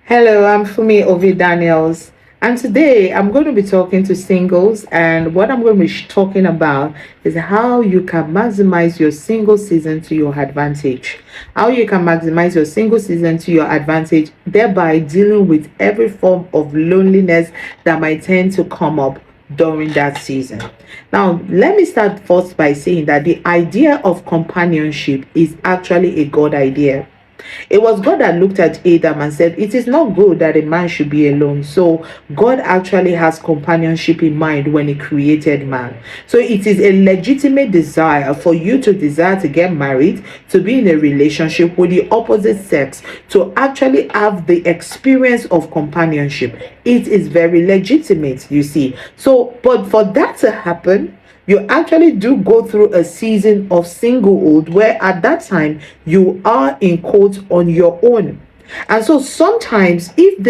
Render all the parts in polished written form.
Hello, I'm Fumi Ovie-Daniels, and today I'm going to be talking to singles. And what I'm going to be talking about is how you can maximize your single season to your advantage. How you can maximize your single season to your advantage, thereby dealing with every form of loneliness that might tend to come up during that season. Now, let me start first by saying that the idea of companionship is actually a God idea. It was God that looked at Adam and said, "It is not good that a man should be alone." So, God actually has companionship in mind when He created man. So, it is a legitimate desire for you to desire to get married, to be in a relationship with the opposite sex, to actually have the experience of companionship. It is very legitimate, you see. So, but for that to happen, you actually do go through a season of singlehood where at that time you are in quotes on your own. And so sometimes if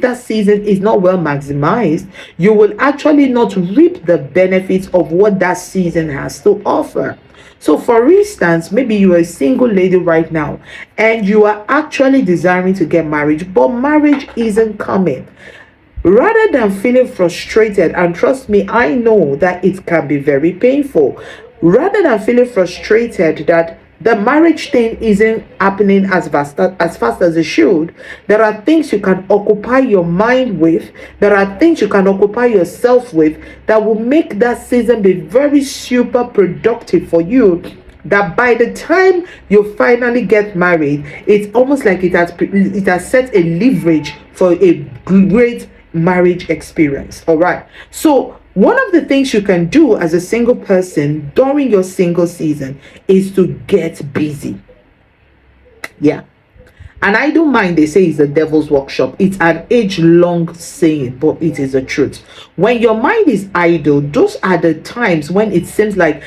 that season is not well maximized, you will actually not reap the benefits of what that season has to offer. So, for instance, maybe you are a single lady right now and you are actually desiring to get married, but marriage isn't coming. Rather than feeling frustrated, and trust me, I know that it can be very painful. Rather than feeling frustrated that the marriage thing isn't happening as fast as it should, there are things you can occupy your mind with, there are things you can occupy yourself with that will make that season be very super productive for you, that by the time you finally get married, it's almost like it has set a leverage for a great marriage experience. All right, so one of the things you can do as a single person during your single season is to get busy. Yeah, and I don't mind they say it's the devil's workshop. It's an age-long saying, but it is the truth. When your mind is idle, those are the times when it seems like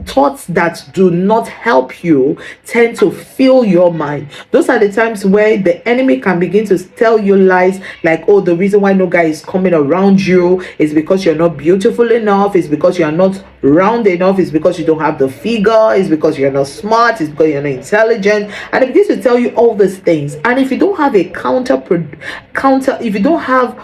thoughts that do not help you tend to fill your mind. Those are the times where the enemy can begin to tell you lies like, oh, the reason why no guy is coming around you is because you're not beautiful enough, is because you're not round enough, is because you don't have the figure, is because you're not smart, is because you're not intelligent, and it begins to tell you all these things. And if you don't have a counter, if you don't have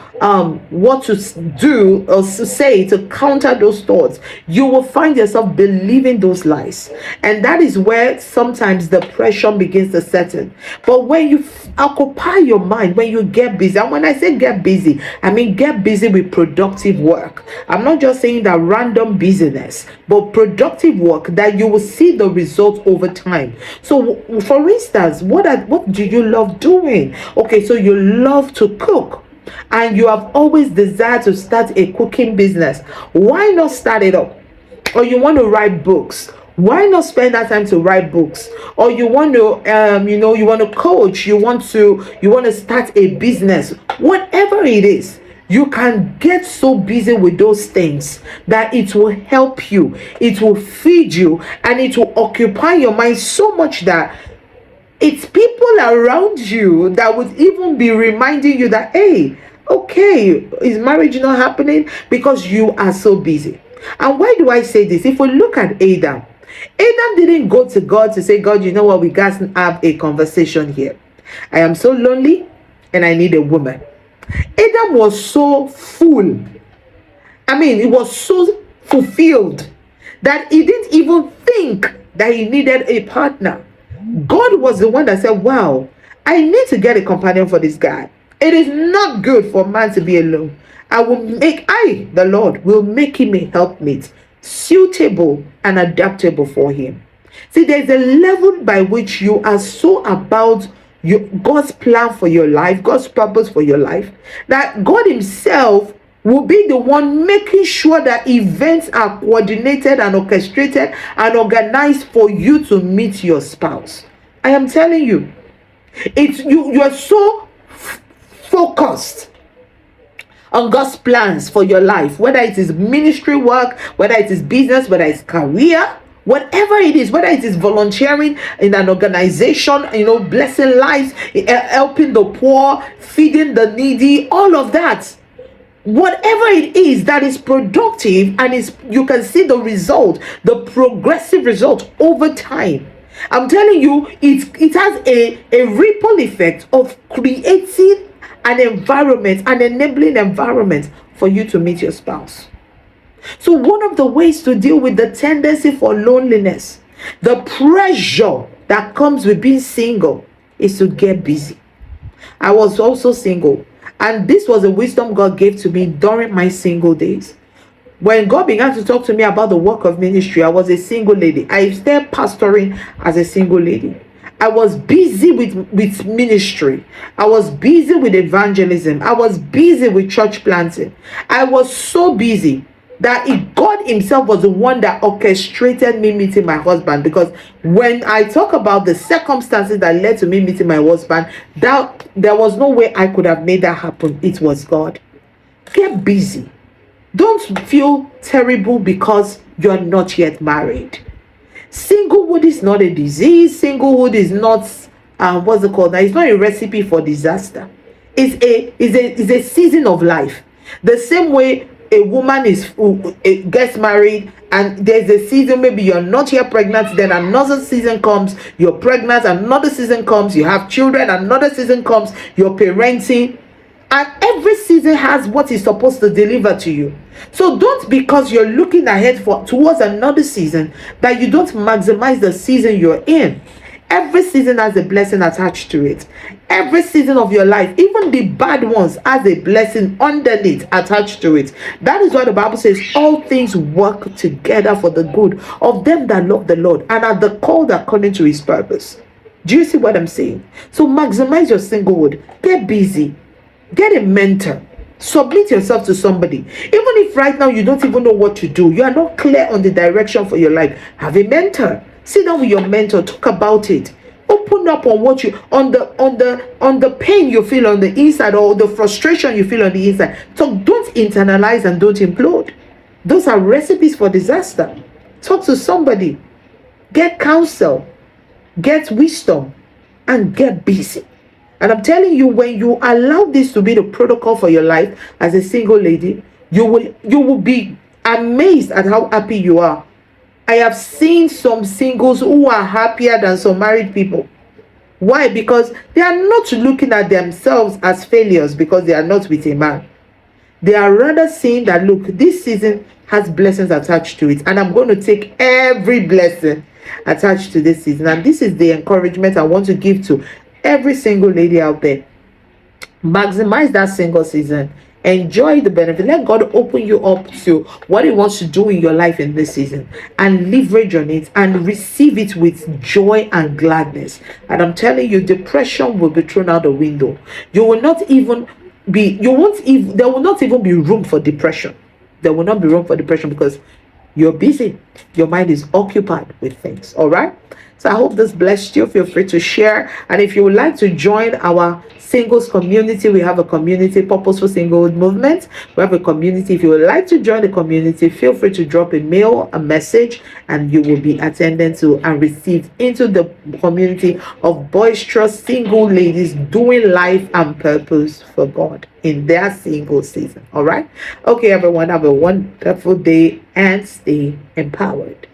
what to do or to say to counter those thoughts, you will find yourself believing those lies, and that is where sometimes depression begins to set in. But when you occupy your mind, when you get busy, and when I say get busy, I mean get busy with productive work. I'm not just saying that random busyness, but productive work that you will see the results over time. So for instance, what do you love doing? Okay, so you love to cook and you have always desired to start a cooking business. Why not start it up? Or you want to write books, why not spend that time to write books? Or you want to you want to coach, you want to start a business. Whatever it is, you can get so busy with those things that it will help you, it will feed you, and it will occupy your mind so much that it's people around you that would even be reminding you that, hey, okay, is marriage not happening because you are so busy? And why do I say this? If we look at Adam, Adam didn't go to God to say, God, you know what, we got to have a conversation here. I am so lonely and I need a woman. Adam was so full. I mean, he was so fulfilled that he didn't even think that he needed a partner. God was the one that said, wow, I need to get a companion for this guy. It is not good for man to be alone. The Lord, will make him a helpmate, suitable and adaptable for him. See, there's a level by which you are so about God's plan for your life, God's purpose for your life, that God Himself will be the one making sure that events are coordinated and orchestrated and organized for you to meet your spouse. I am telling you, it's you are so focused on God's plans for your life, whether it is ministry work, whether it is business, whether it's career, whatever it is, whether it is volunteering in an organization, blessing lives, helping the poor, feeding the needy, all of that. Whatever it is that is productive and you can see the result, the progressive result over time. I'm telling you, it has a ripple effect of creating an environment, an enabling environment for you to meet your spouse. So one of the ways to deal with the tendency for loneliness, the pressure that comes with being single, is to get busy. I was also single, and this was a wisdom God gave to me during my single days. When God began to talk to me about the work of ministry, I was a single lady. I started pastoring as a single lady. I was busy with ministry. I was busy with evangelism. I was busy with church planting. I was so busy that God himself was the one that orchestrated me meeting my husband. Because when I talk about the circumstances that led to me meeting my husband, that there was no way I could have made that happen. It was God. Get busy. Don't feel terrible because you're not yet married. Singlehood is not a disease. Singlehood is not what's it called? It's not a recipe for disaster. It's a season of life. The same way a woman gets married, and there's a season, maybe you're not yet pregnant, then another season comes, you're pregnant, another season comes, you have children, another season comes, you're parenting. And every season has what is supposed to deliver to you. So don't, because you're looking ahead towards another season, that you don't maximize the season you're in. Every season has a blessing attached to it. Every season of your life, even the bad ones, has a blessing underneath attached to it. That is why the Bible says all things work together for the good of them that love the Lord and are the called according to his purpose. Do you see what I'm saying? So maximize your singlehood. Get busy. Get a mentor. Submit yourself to somebody. Even if right now you don't even know what to do, you are not clear on the direction for your life, have a mentor. Sit down with your mentor, talk about it. Open up on what you on the pain you feel on the inside, or the frustration you feel on the inside. So don't internalize and don't implode. Those are recipes for disaster. Talk to somebody. Get counsel. Get wisdom. And get busy. And I'm telling you, when you allow this to be the protocol for your life as a single lady, you will be amazed at how happy you are. I have seen some singles who are happier than some married people. Why? Because they are not looking at themselves as failures because they are not with a man. They are rather saying that, look, this season has blessings attached to it, and I'm going to take every blessing attached to this season. And this is the encouragement I want to give to every single lady out there. Maximize that single season. Enjoy the benefit. Let God open you up to what he wants to do in your life in this season, and leverage on it and receive it with joy and gladness. And I'm telling you, depression will be thrown out the window. There will not even be room for depression. There will not be room for depression because you're busy. Your mind is occupied with things. All right. So I hope this blessed you. Feel free to share. And if you would like to join our singles community, we have a community, Purposeful Singlehood Movement. We have a community. If you would like to join the community, feel free to drop a mail, a message, and you will be attended to and received into the community of boisterous single ladies doing life and purpose for God in their single season. All right. Okay, everyone, have a wonderful day and stay empowered.